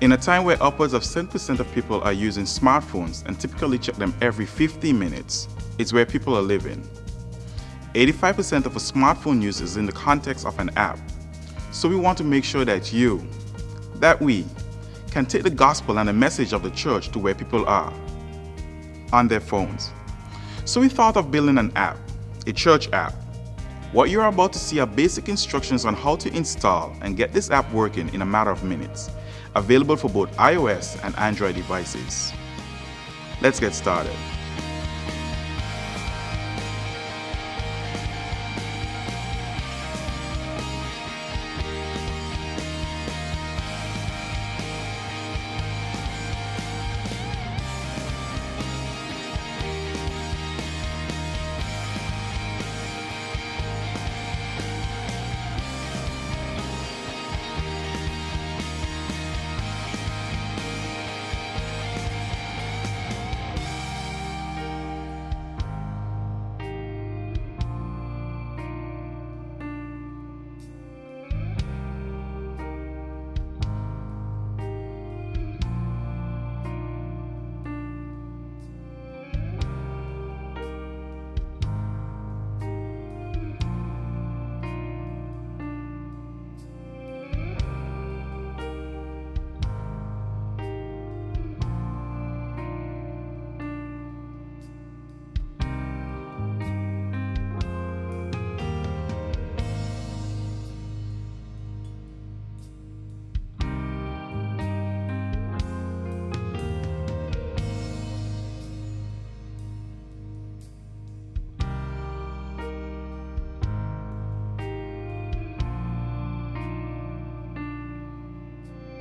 In a time where upwards of 7% of people are using smartphones and typically check them every 15 minutes, it's where people are living. 85% of a smartphone use is in the context of an app. So we want to make sure that we can take the gospel and the message of the church to where people are, on their phones. So we thought of building an app, a church app. What you're about to see are basic instructions on how to install and get this app working in a matter of minutes, available for both iOS and Android devices. Let's get started.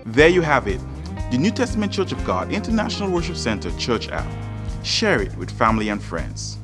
There you have it, the New Testament Church of God International Worship Center Church app. Share it with family and friends.